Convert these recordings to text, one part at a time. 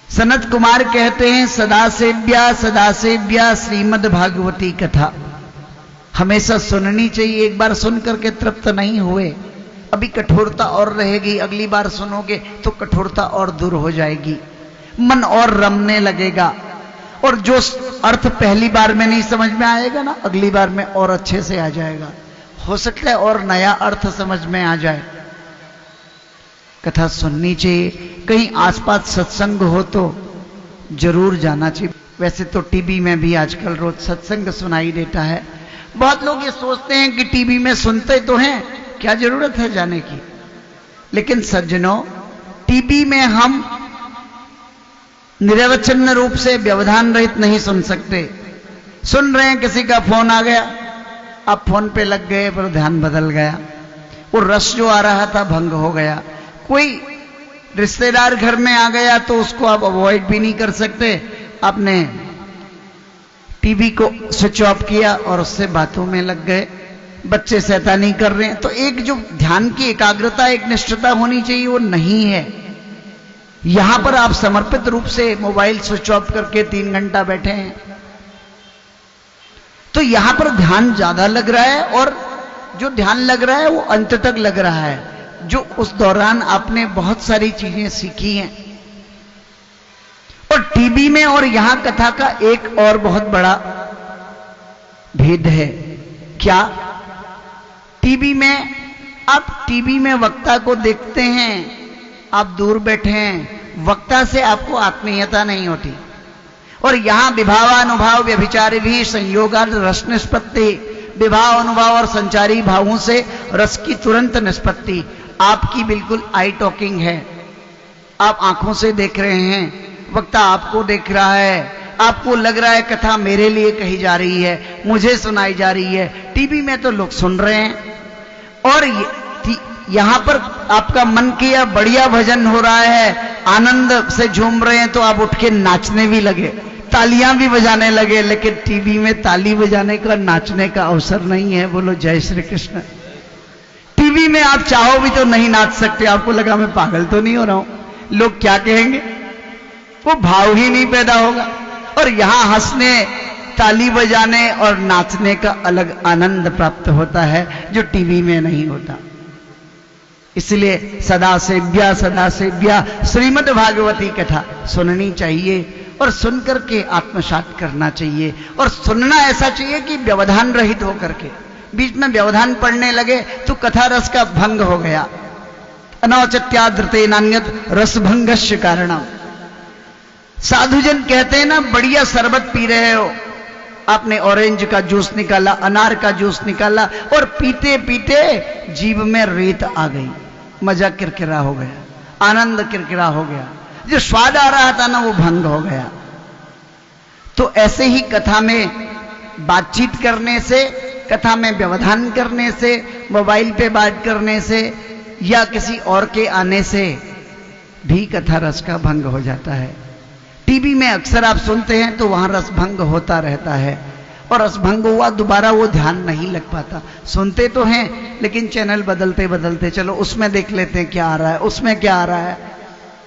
सनत कुमार कहते हैं सदा सेव्या श्रीमद् भागवती कथा हमेशा सुननी चाहिए। एक बार सुन करके तृप्त नहीं हुए, अभी कठोरता और रहेगी, अगली बार सुनोगे तो कठोरता और दूर हो जाएगी, मन और रमने लगेगा, और जो अर्थ पहली बार में नहीं समझ में आएगा ना, अगली बार में और अच्छे से आ जाएगा। हो सकता है और नया अर्थ समझ में आ जाए। कथा सुननी चाहिए। कहीं आसपास सत्संग हो तो जरूर जाना चाहिए। वैसे तो टीवी में भी आजकल रोज सत्संग सुनाई देता है। बहुत लोग ये सोचते हैं कि टीवी में सुनते तो हैं, क्या जरूरत है जाने की। लेकिन सज्जनों, टीवी में हम निरवच्छिन्न रूप से व्यवधान रहित नहीं सुन सकते। सुन रहे हैं, किसी का फोन आ गया, आप फोन पे लग गए, पर ध्यान बदल गया, वो रस जो आ रहा था भंग हो गया। कोई रिश्तेदार घर में आ गया तो उसको आप अवॉइड भी नहीं कर सकते। आपने टीवी को स्विच ऑफ किया और उससे बातों में लग गए। बच्चे शैतानी कर रहे हैं, तो एक जो ध्यान की एकाग्रता, एक निष्ठता होनी चाहिए, वो नहीं है। यहां पर आप समर्पित रूप से मोबाइल स्विच ऑफ करके 3 घंटा बैठे हैं, तो यहां पर ध्यान ज्यादा लग रहा है, और जो ध्यान लग रहा है वो अंत तक लग रहा है, जो उस दौरान आपने बहुत सारी चीजें सीखी हैं। और टीवी में और यहां कथा का एक और बहुत बड़ा भेद है। क्या? टीवी में वक्ता को देखते हैं, आप दूर बैठे हैं, वक्ता से आपको आत्मीयता नहीं होती। और यहां विभावानुभाव व्यभिचारी भी संयोगाद रस निष्पत्ति, विभाव अनुभाव और संचारी भावों से रस की तुरंत निष्पत्ति। आपकी बिल्कुल आई टॉकिंग है, आप आंखों से देख रहे हैं, वक्ता आपको देख रहा है, आपको लग रहा है कथा मेरे लिए कही जा रही है, मुझे सुनाई जा रही है। टीवी में तो लोग सुन रहे हैं, और यहां पर आपका मन किया बढ़िया भजन हो रहा है, आनंद से झूम रहे हैं, तो आप उठ के नाचने भी लगे, तालियां भी बजाने लगे। लेकिन टीवी में ताली बजाने का, नाचने का अवसर नहीं है। बोलो जय श्री कृष्ण। टीवी में आप चाहो भी तो नहीं नाच सकते। आपको लगा मैं पागल तो नहीं हो रहा हूं, लोग क्या कहेंगे, वो भाव ही नहीं पैदा होगा। और यहां हंसने, ताली बजाने और नाचने का अलग आनंद प्राप्त होता है, जो टीवी में नहीं होता। इसलिए सदा सेव्या श्रीमद् भागवती कथा सुननी चाहिए, और सुन करके आत्मसात करना चाहिए। और सुनना ऐसा चाहिए कि व्यवधान रहित होकर के। बीच में व्यवधान पड़ने लगे तो कथा रस का भंग हो गया। अनौचित्याद्रते नान्यत रसभंगस्य कारणम। साधुजन कहते हैं ना, बढ़िया शरबत पी रहे हो, आपने ऑरेंज का जूस निकाला, अनार का जूस निकाला, और पीते पीते जीभ में रेत आ गई, मजा किरकिरा हो गया, आनंद किरकिरा हो गया, जो स्वाद आ रहा था ना वो भंग हो गया। तो ऐसे ही कथा में बातचीत करने से, कथा में व्यवधान करने से, मोबाइल पे बात करने से, या किसी और के आने से भी कथा रस का भंग हो जाता है। टीवी में अक्सर आप सुनते हैं तो वहां रस भंग होता रहता है, और रस भंग हुआ दोबारा वो ध्यान नहीं लग पाता। सुनते तो हैं, लेकिन चैनल बदलते बदलते चलो उसमें देख लेते हैं क्या आ रहा है, उसमें क्या आ रहा है,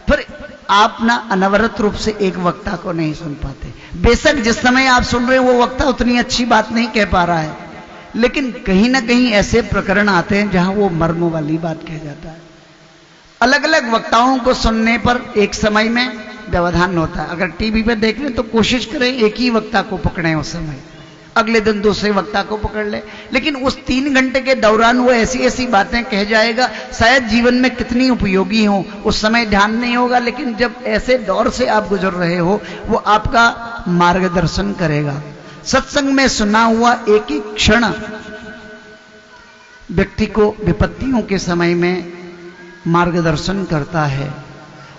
फिर आप ना अनवरत रूप से एक वक्ता को नहीं सुन पाते। बेशक जिस समय आप सुन रहे हो वो वक्ता उतनी अच्छी बात नहीं कह पा रहा है, लेकिन कहीं ना कहीं ऐसे प्रकरण आते हैं जहां वो मर्म वाली बात कह जाता है। अलग अलग वक्ताओं को सुनने पर एक समय में व्यवधान होता है। अगर टीवी पे देख लें तो कोशिश करें एक ही वक्ता को पकड़ें उस समय, अगले दिन दूसरे वक्ता को पकड़ ले, लेकिन उस 3 घंटे के दौरान वो ऐसी ऐसी बातें कह जाएगा, शायद जीवन में कितनी उपयोगी हो, उस समय ध्यान नहीं होगा, लेकिन जब ऐसे दौर से आप गुजर रहे हो वो आपका मार्गदर्शन करेगा। सत्संग में सुना हुआ एक एक क्षण व्यक्ति को विपत्तियों के समय में मार्गदर्शन करता है।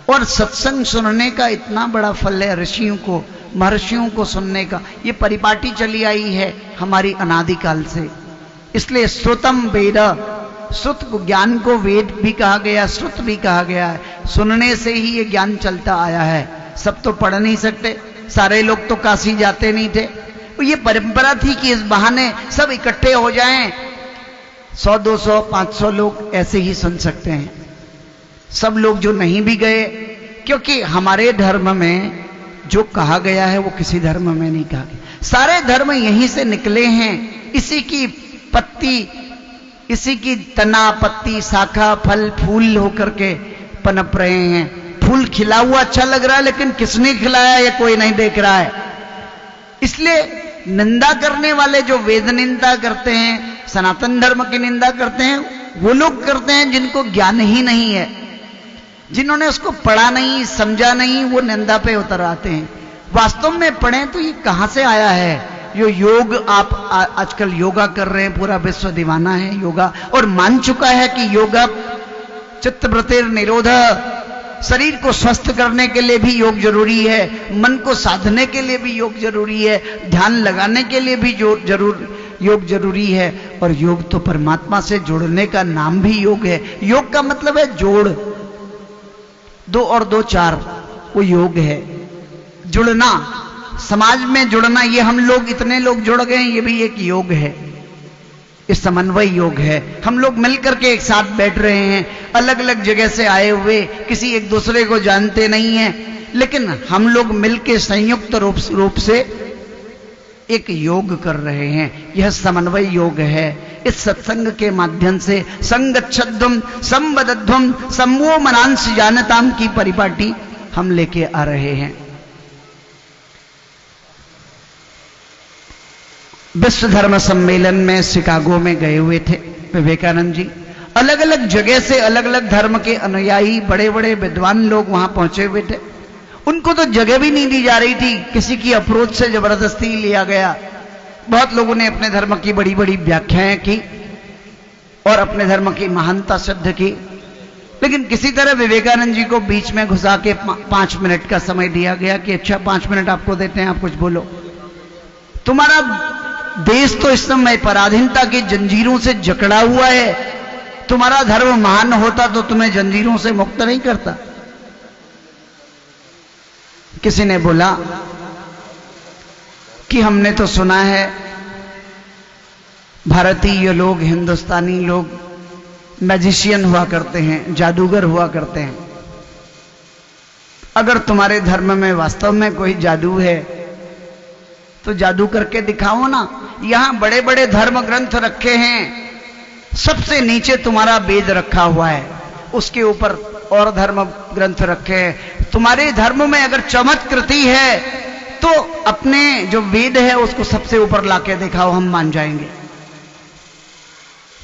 और सत्संग सुनने का इतना बड़ा फल है ऋषियों को, महर्षियों को सुनने का। ये परिपाटी चली आई है हमारी अनादिकाल से। इसलिए श्रुतम वेद, श्रुत ज्ञान को वेद भी कहा गया, श्रुत भी कहा गया है। सुनने से ही ये ज्ञान चलता आया है। सब तो पढ़ नहीं सकते, सारे लोग तो काशी जाते नहीं थे। तो ये परंपरा थी कि इस बहाने सब इकट्ठे हो जाएं, 100, 200, 500 लोग ऐसे ही सुन सकते हैं। सब लोग जो नहीं भी गए क्योंकि हमारे धर्म में जो कहा गया है वो किसी धर्म में नहीं कहा गया। सारे धर्म यहीं से निकले हैं। इसी की पत्ती, इसी की तना, पत्ती, शाखा, फल, फूल होकर के पनप रहे हैं। फूल खिला हुआ अच्छा लग रहा है, लेकिन किसने खिलाया ये कोई नहीं देख रहा है। इसलिए निंदा करने वाले जो वेद निंदा करते हैं, सनातन धर्म की निंदा करते हैं, वो लोग करते हैं जिनको ज्ञान ही नहीं है, जिन्होंने उसको पढ़ा नहीं, समझा नहीं, वो निंदा पे उतर आते हैं। वास्तव में पढ़ें तो ये कहां से आया है? यो योग, आप आजकल योगा कर रहे हैं, पूरा विश्व दीवाना है योगा, और मान चुका है कि योगा चित्तवृत्तिर निरोध, शरीर को स्वस्थ करने के लिए भी योग जरूरी है, मन को साधने के लिए भी योग जरूरी है, ध्यान लगाने के लिए भी योग जरूरी है। और योग तो परमात्मा से जुड़ने का नाम भी योग है। योग का मतलब है जोड़, 2 और 2 4, वो योग है। जुड़ना, समाज में जुड़ना, ये हम लोग इतने लोग जुड़ गए, ये भी एक योग है। इस समन्वय योग है। हम लोग मिलकर के एक साथ बैठ रहे हैं, अलग अलग जगह से आए हुए, किसी एक दूसरे को जानते नहीं हैं, लेकिन हम लोग मिलकर संयुक्त रूप से एक योग कर रहे हैं। यह समन्वय योग है। इस सत्संग के माध्यम से संगच्छध्वम संवदध्वम सम्मो मनांश जानताम की परिपाटी हम लेके आ रहे हैं। विश्व धर्म सम्मेलन में शिकागो में गए हुए थे विवेकानंद जी। अलग अलग जगह से अलग अलग धर्म के अनुयायी, बड़े बड़े विद्वान लोग वहां पहुंचे हुए थे। उनको तो जगह भी नहीं दी जा रही थी, किसी की अप्रोच से जबरदस्ती लिया गया। बहुत लोगों ने अपने धर्म की बड़ी बड़ी व्याख्याएं की और अपने धर्म की महानता सिद्ध की, लेकिन किसी तरह विवेकानंद जी को बीच में घुसा के 5 मिनट का समय दिया गया कि अच्छा 5 मिनट आपको देते हैं, आप कुछ बोलो। तुम्हारा देश तो इस समय पराधीनता की जंजीरों से जकड़ा हुआ है। तुम्हारा धर्म महान होता तो तुम्हें जंजीरों से मुक्त नहीं करता। किसी ने बोला कि हमने तो सुना है भारतीय लोग, हिंदुस्तानी लोग मैजिशियन हुआ करते हैं, जादूगर हुआ करते हैं। अगर तुम्हारे धर्म में वास्तव में कोई जादू है तो जादू करके दिखाओ ना। यहां बड़े बड़े धर्म ग्रंथ रखे हैं, सबसे नीचे तुम्हारा वेद रखा हुआ है, उसके ऊपर और धर्म ग्रंथ रखे हैं। तुम्हारे धर्म में अगर चमत्कृति है तो अपने जो वेद है उसको सबसे ऊपर लाके दिखाओ, हम मान जाएंगे।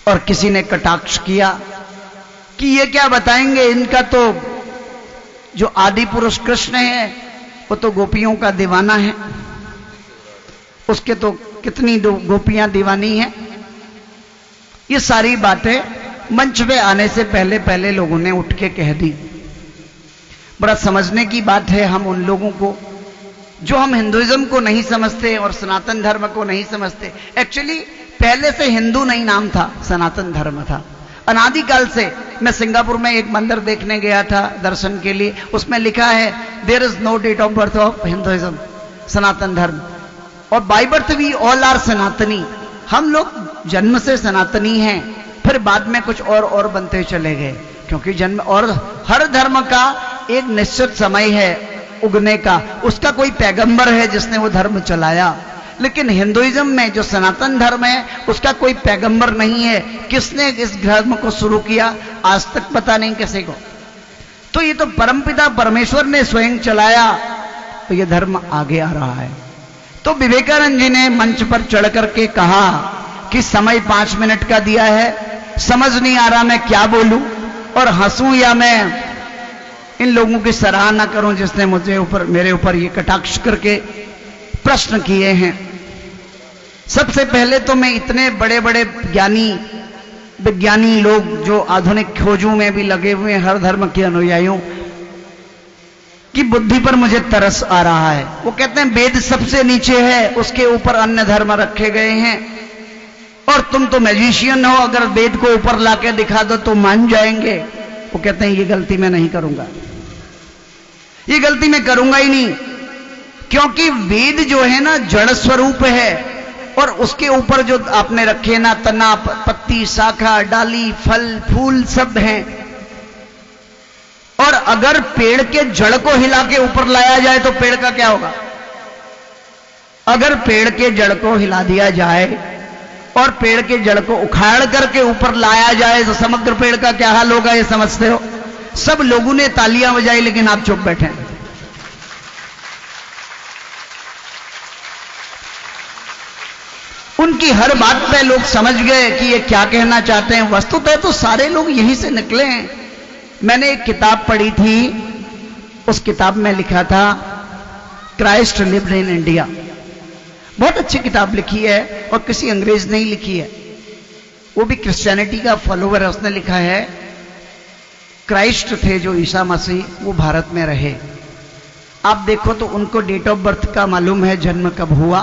और किसी ने कटाक्ष किया कि ये क्या बताएंगे, इनका तो जो आदि पुरुष कृष्ण है वो तो गोपियों का दीवाना है, उसके तो कितनी गोपियां दीवानी हैं। ये सारी बातें मंच पे आने से पहले पहले लोगों ने उठ के कह दी। बड़ा समझने की बात है हम उन लोगों को जो हम हिंदुइज्म को नहीं समझते और सनातन धर्म को नहीं समझते। एक्चुअली पहले से हिंदू नहीं नाम था, सनातन धर्म था अनादिकाल से। मैं सिंगापुर में एक मंदिर देखने गया था दर्शन के लिए, उसमें लिखा है there is no date of birth of Hinduism, Sanatan Dharma. और by birth we all are Sanatani, हम लोग जन्म से सनातनी हैं, फिर बाद में कुछ और बनते चले गए, क्योंकि जन्म और हर धर्म का एक निश्चित समय है उगने का, उसका कोई पैगंबर है जिसने वो धर्म चलाया। लेकिन हिंदुइज्म में जो सनातन धर्म है उसका कोई पैगंबर नहीं है। किसने इस धर्म को शुरू किया आज तक पता नहीं किसी को। तो ये तो परमपिता परमेश्वर ने स्वयं चलाया, तो ये धर्म आगे आ रहा है। तो विवेकानंद जी ने मंच पर चढ़ करके कहा कि समय 5 मिनट का दिया है, समझ नहीं आ रहा मैं क्या बोलूं, और हंसूं या मैं इन लोगों की सराहना करूं जिसने मेरे ऊपर ये कटाक्ष करके प्रश्न किए हैं। सबसे पहले तो मैं इतने बड़े बड़े विज्ञानी लोग जो आधुनिक खोजों में भी लगे हुए हैं, हर धर्म के अनुयायियों की बुद्धि पर मुझे तरस आ रहा है। वो कहते हैं वेद सबसे नीचे है, उसके ऊपर अन्य धर्म रखे गए हैं, और तुम तो मैजिशियन हो, अगर वेद को ऊपर लाके दिखा दो तो मान जाएंगे। वो कहते हैं ये गलती मैं नहीं करूंगा, ये गलती मैं करूंगा ही नहीं, क्योंकि वेद जो है ना जड़ स्वरूप है, और उसके ऊपर जो आपने रखे ना तना, पत्ती, शाखा, डाली, फल, फूल सब हैं। और अगर पेड़ के जड़ को हिला के ऊपर लाया जाए तो पेड़ का क्या होगा? अगर पेड़ के जड़ को हिला दिया जाए और पेड़ के जड़ को उखाड़ करके ऊपर लाया जाए तो समग्र पेड़ का क्या हाल होगा, ये समझते हो? सब लोगों ने तालियां बजाई, लेकिन आप चुप बैठे। उनकी हर बात पे लोग समझ गए कि ये क्या कहना चाहते हैं। वस्तुतः तो सारे लोग यहीं से निकले हैं। मैंने एक किताब पढ़ी थी, उस किताब में लिखा था क्राइस्ट लिव्ड इन इंडिया। बहुत अच्छी किताब लिखी है और किसी अंग्रेज ने ही लिखी है, वो भी क्रिश्चियनिटी का फॉलोवर है। उसने लिखा है क्राइस्ट थे जो ईसा मसीह, वो भारत में रहे। आप देखो तो उनको डेट ऑफ बर्थ का मालूम है, जन्म कब हुआ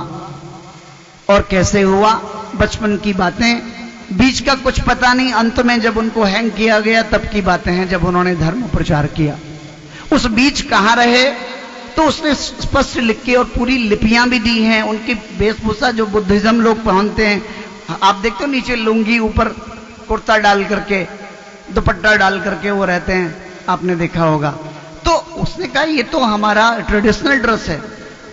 और कैसे हुआ, बचपन की बातें, बीच का कुछ पता नहीं। अंत में जब उनको हैंग किया गया तब की बातें हैं, जब उन्होंने धर्म प्रचार किया। उस बीच कहां रहे तो उसने स्पष्ट लिख के और पूरी लिपियां भी दी हैं। उनकी वेशभूषा जो बुद्धिज्म लोग पहनते हैं, आप देखते हो नीचे लुंगी, ऊपर कुर्ता डाल करके, दुपट्टा डाल करके वो रहते हैं, आपने देखा होगा। तो उसने कहा ये तो हमारा ट्रेडिशनल ड्रेस है।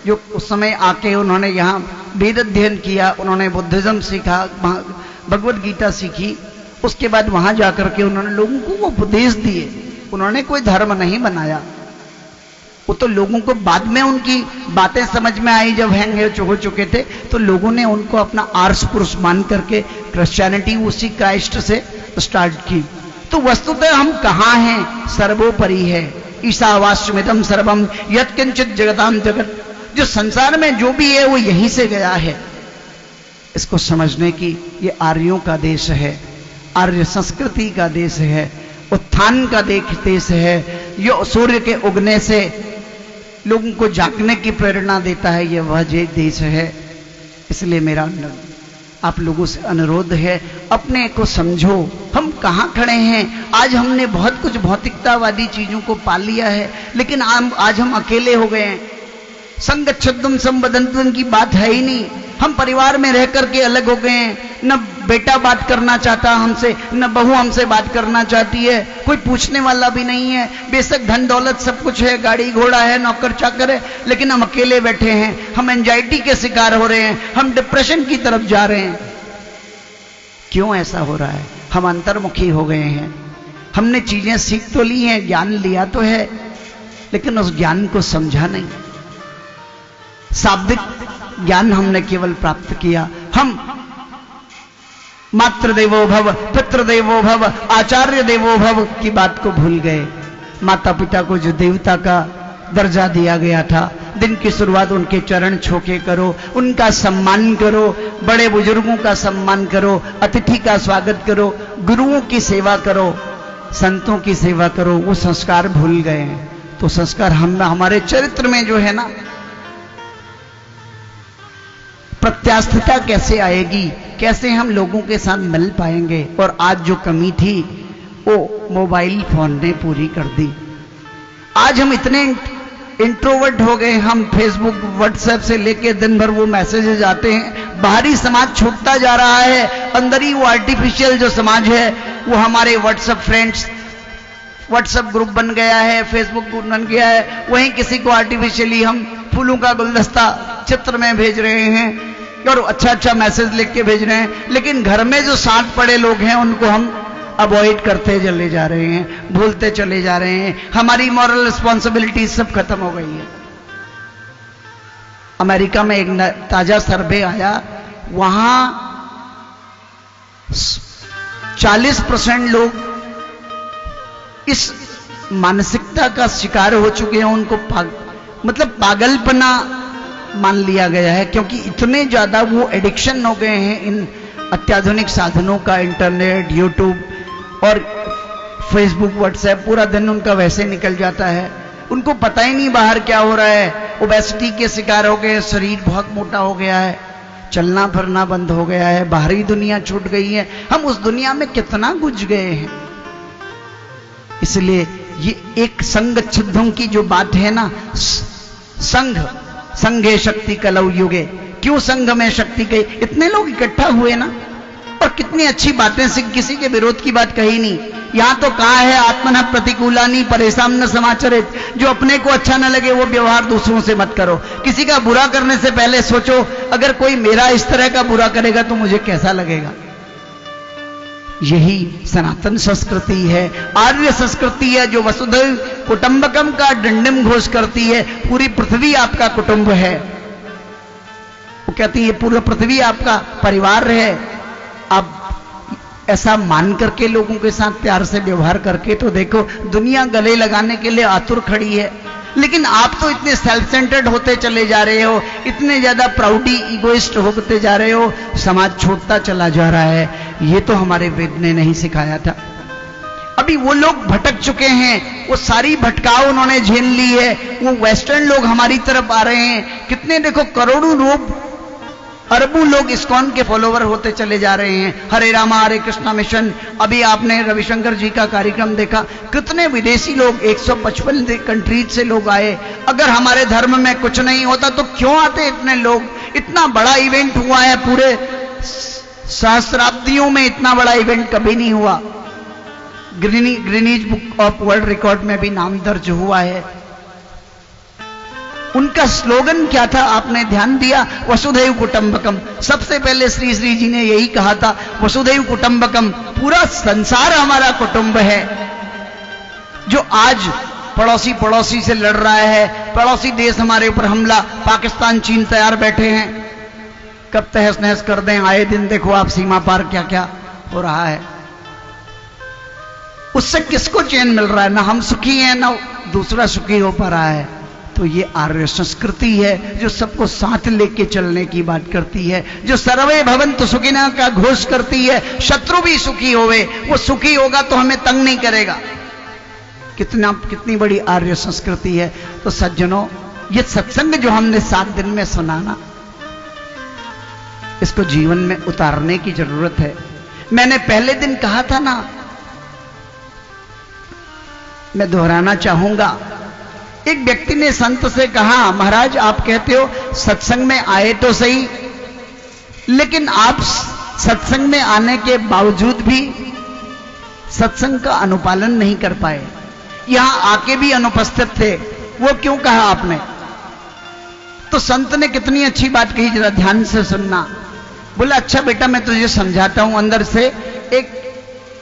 जो उस समय आके उन्होंने यहाँ वेद अध्ययन किया, उन्होंने बुद्धिज्म सीखा, भगवत गीता सीखी, उसके बाद वहां जाकर के उन्होंने लोगों को वो उपदेश दिए। उन्होंने कोई धर्म नहीं बनाया, वो तो लोगों को बाद में उनकी बातें समझ में आई, जब हैंग हो चुके थे तो लोगों ने उनको अपना आर्ष पुरुष मान करके क्रिश्चियनिटी उसी क्राइस्ट से स्टार्ट की। तो वस्तुतः हम कहाँ हैं? सर्वोपरि है। ईशावास्यमिदं सर्वम यत्किंचित जगताम जगत। जो संसार में जो भी है वो यहीं से गया है। इसको समझने की ये आर्यों का देश है, आर्य संस्कृति का देश है, उत्थान का देश है। ये सूर्य के उगने से लोगों को जागने की प्रेरणा देता है, ये वह देश है। इसलिए मेरा आप लोगों से अनुरोध है, अपने को समझो, हम कहाँ खड़े हैं। आज हमने बहुत कुछ भौतिकतावादी चीजों को पा लिया है, लेकिन आज हम अकेले हो गए हैं। संगच्छुद्धम संबदंतम की बात है ही नहीं। हम परिवार में रह करके अलग हो गए हैं। न बेटा बात करना चाहता हमसे, न बहू हमसे बात करना चाहती है, कोई पूछने वाला भी नहीं है। बेशक धन दौलत सब कुछ है, गाड़ी घोड़ा है, नौकर चाकर है, लेकिन हम अकेले बैठे हैं। हम एंजाइटी के शिकार हो रहे हैं, हम डिप्रेशन की तरफ जा रहे हैं। क्यों ऐसा हो रहा है? हम अंतर्मुखी हो गए हैं। हमने चीजें सीख तो ली हैं, ज्ञान लिया तो है, लेकिन उस ज्ञान को समझा नहीं। शाब्दिक ज्ञान हमने केवल प्राप्त किया। हम मातृदेवो भव, पितृदेवो भव, आचार्य देवो भव की बात को भूल गए। माता पिता को जो देवता का दर्जा दिया गया था, दिन की शुरुआत उनके चरण छू के करो, उनका सम्मान करो, बड़े बुजुर्गों का सम्मान करो, अतिथि का स्वागत करो, गुरुओं की सेवा करो, संतों की सेवा करो। वो संस्कार भूल गए हैं। तो संस्कार हमारे चरित्र में जो है ना, प्रत्यास्थता कैसे आएगी, कैसे हम लोगों के साथ मिल पाएंगे। और आज जो कमी थी वो मोबाइल फोन ने पूरी कर दी। आज हम इतने इंट्रोवर्ट हो गए, हम फेसबुक व्हाट्सएप से लेके दिन भर वो मैसेजेस आते हैं। बाहरी समाज छूटता जा रहा है, अंदर ही वो आर्टिफिशियल जो समाज है वो हमारे व्हाट्सएप फ्रेंड्स, व्हाट्सएप ग्रुप बन गया है, फेसबुक ग्रुप बन गया है। वहीं किसी को आर्टिफिशियली हम फूलों का गुलदस्ता चित्र में भेज रहे हैं और अच्छा अच्छा मैसेज लिख के भेज रहे हैं, लेकिन घर में जो साथ पड़े लोग हैं उनको हम अवॉइड करते चले जा रहे हैं, भूलते चले जा रहे हैं। हमारी मॉरल रिस्पॉन्सिबिलिटी सब खत्म हो गई है। अमेरिका में एक ताजा सर्वे आया, वहां 40% लोग इस मानसिकता का शिकार हो चुके हैं। उनको मतलब पागलपना मान लिया गया है, क्योंकि इतने ज्यादा वो एडिक्शन हो गए हैं इन अत्याधुनिक साधनों का। इंटरनेट, यूट्यूब और फेसबुक, व्हाट्सएप, पूरा दिन उनका वैसे निकल जाता है। उनको पता ही नहीं बाहर क्या हो रहा है। ओबेसिटी के शिकार हो गए, शरीर बहुत मोटा हो गया है, चलना फिरना बंद हो गया है, बाहरी दुनिया छूट गई है। हम उस दुनिया में कितना गुज गए हैं। इसलिए ये एक संगच्छुद्धों की जो बात है ना, संघे शक्ति कलौ युगे। क्यों संघ में शक्ति गई? इतने लोग इकट्ठा हुए ना, और कितनी अच्छी बातें सीख, किसी के विरोध की बात कही नहीं। यहां तो कहा है आत्मन प्रतिकूलानी परेशान न समाचरित, जो अपने को अच्छा न लगे वो व्यवहार दूसरों से मत करो। किसी का बुरा करने से पहले सोचो अगर कोई मेरा इस तरह का बुरा करेगा तो मुझे कैसा लगेगा। यही सनातन संस्कृति है, आर्य संस्कृति है, जो वसुधैव कुटुंबकम का डंडम घोष करती है। पूरी पृथ्वी आपका कुटुंब है, वो कहती है पूरा पृथ्वी आपका परिवार है। आप ऐसा मान करके लोगों के साथ प्यार से व्यवहार करके तो देखो, दुनिया गले लगाने के लिए आतुर खड़ी है। लेकिन आप तो इतने सेल्फ सेंटर्ड होते चले जा रहे हो, इतने ज्यादा प्राउडी इगोइस्ट होते जा रहे हो, समाज छूटता चला जा रहा है। ये तो हमारे वेद ने नहीं सिखाया था। अभी वो लोग भटक चुके हैं, वो सारी भटकाव उन्होंने झेल ली है। वो वेस्टर्न लोग हमारी तरफ आ रहे हैं, कितने देखो करोड़ों लोग, अरबों लोग इस्कॉन के फॉलोवर होते चले जा रहे हैं। हरे रामा हरे कृष्णा मिशन, अभी आपने रविशंकर जी का कार्यक्रम देखा, कितने विदेशी लोग, 155 कंट्रीज से लोग आए। अगर हमारे धर्म में कुछ नहीं होता तो क्यों आते इतने लोग? इतना बड़ा इवेंट हुआ है, पूरे सहस्राब्दियों में इतना बड़ा इवेंट कभी नहीं हुआ। Greenidge book of world record में भी नाम दर्ज हुआ है। उनका स्लोगन क्या था आपने ध्यान दिया? वसुधैव कुटुंबकम। सबसे पहले श्री श्री जी ने यही कहा था, वसुधैव कुटुंबकम, पूरा संसार हमारा कुटुंब है। जो आज पड़ोसी से लड़ रहा है, पड़ोसी देश हमारे ऊपर हमला, पाकिस्तान चीन तैयार बैठे हैं कब तहस नहस कर दें। आए दिन देखो आप सीमा पार क्या क्या हो रहा है। उससे किसको चैन मिल रहा है? ना हम सुखी हैं ना दूसरा सुखी हो पा रहा है। तो ये आर्य संस्कृति है जो सबको साथ लेके चलने की बात करती है, जो सर्वे भवन्तु सुखिनः का घोष करती है। शत्रु भी सुखी होवे, वो सुखी होगा तो हमें तंग नहीं करेगा। कितनी बड़ी आर्य संस्कृति है। तो सज्जनों, ये सत्संग जो हमने 7 दिन में सुना ना, इसको जीवन में उतारने की जरूरत है। मैंने पहले दिन कहा था ना, मैं दोहराना चाहूंगा। एक व्यक्ति ने संत से कहा, महाराज आप कहते हो सत्संग में आए तो सही, लेकिन आप सत्संग में आने के बावजूद भी सत्संग का अनुपालन नहीं कर पाए, यहां आके भी अनुपस्थित थे, वो क्यों कहा आपने? तो संत ने कितनी अच्छी बात कही, जरा ध्यान से सुनना। बोला अच्छा बेटा मैं तुझे समझाता हूं। अंदर से एक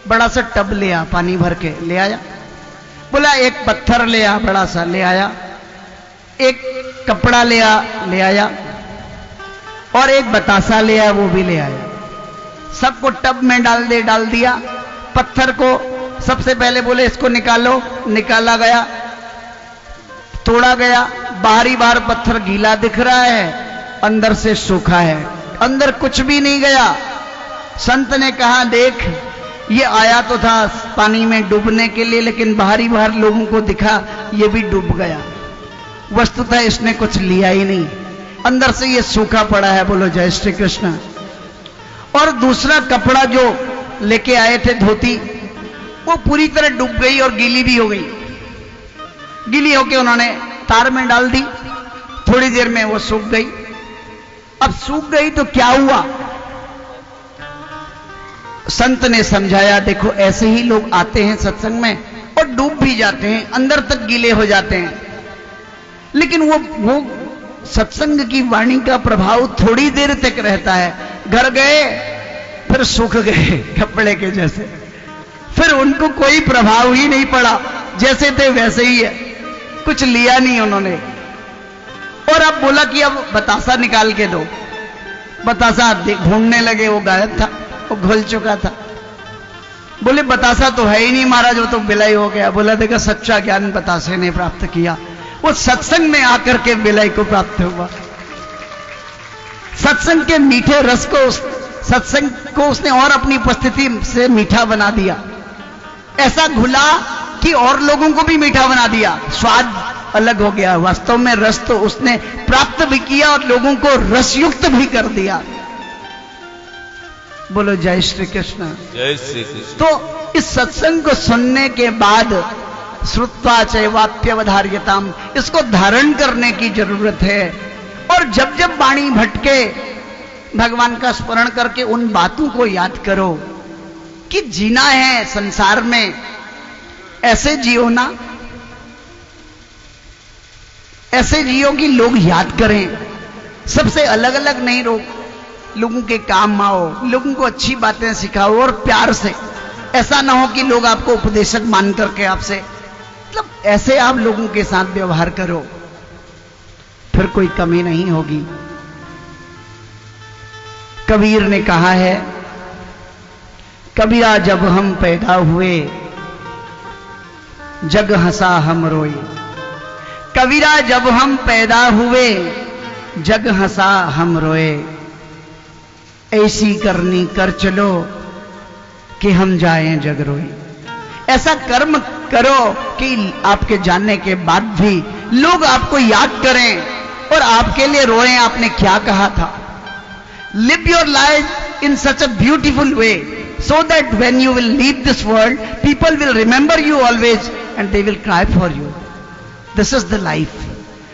बड़ा सा टब ले आ, पानी भर के ले आया। बोला एक पत्थर ले आ, बड़ा सा ले आया। एक कपड़ा ले आया और एक बतासा ले आया, वो भी ले आया। सबको टब में डाल दिया। पत्थर को सबसे पहले बोले इसको निकालो, निकाला गया, तोड़ा गया। बाहर पत्थर गीला दिख रहा है, अंदर से सूखा है, अंदर कुछ भी नहीं गया। संत ने कहा देख, ये आया तो था पानी में डूबने के लिए, लेकिन बाहर लोगों को दिखा ये भी डूब गया। वस्तुतः इसने कुछ लिया ही नहीं, अंदर से ये सूखा पड़ा है। बोलो जय श्री कृष्ण। और दूसरा कपड़ा जो लेके आए थे, धोती, वो पूरी तरह डूब गई और गीली भी हो गई। गीली होके उन्होंने तार में डाल दी, थोड़ी देर में वो सूख गई। अब सूख गई तो क्या हुआ? संत ने समझाया, देखो ऐसे ही लोग आते हैं सत्संग में और डूब भी जाते हैं, अंदर तक गीले हो जाते हैं, लेकिन वो सत्संग की वाणी का प्रभाव थोड़ी देर तक रहता है। घर गए फिर सूख गए कपड़े के जैसे, फिर उनको कोई प्रभाव ही नहीं पड़ा, जैसे थे वैसे ही है, कुछ लिया नहीं उन्होंने। और अब बोला कि अब बतासा निकाल के दो। बतासा ढूंढने लगे, वो गायब था, वो घुल चुका था। बोले बतासा तो है ही नहीं महाराज, वो तो विलय हो गया। बोला देखा सच्चा ज्ञान बतासे ने प्राप्त किया, वो सत्संग में आकर के विलय को प्राप्त हुआ। सत्संग के मीठे रस को, सत्संग को उसने और अपनी उपस्थिति से मीठा बना दिया, ऐसा घुला कि और लोगों को भी मीठा बना दिया, स्वाद अलग हो गया। वास्तव में रस तो उसने प्राप्त भी किया और लोगों को रसयुक्त भी कर दिया। बोलो जय श्री कृष्ण। जय श्री कृष्ण। तो इस सत्संग को सुनने के बाद श्रुत्वा भगवान का स्मरण करके उन बातों को याद करो कि जीना है संसार में, ऐसे जियो ना, ऐसे जियो कि लोग याद करें। सबसे अलग अलग नहीं रहो, लोगों के काम आओ, लोगों को अच्छी बातें सिखाओ और प्यार से। ऐसा ना हो कि लोग आपको उपदेशक मान करके आपसे, मतलब ऐसे आप लोगों के साथ व्यवहार करो, फिर कोई कमी नहीं होगी। कबीर ने कहा है, कबीरा जब हम पैदा हुए जग हंसा हम रोए। कबीरा जब हम पैदा हुए जग हंसा हम रोए। ऐसी करनी कर चलो कि हम जाएं जग रोए। ऐसा कर्म करो कि आपके जाने के बाद भी लोग आपको याद करें और आपके लिए रोएं, आपने क्या कहा था। Live your life in such a beautiful way so that when you will leave this world, people will remember you always and they will cry for you. This is the life.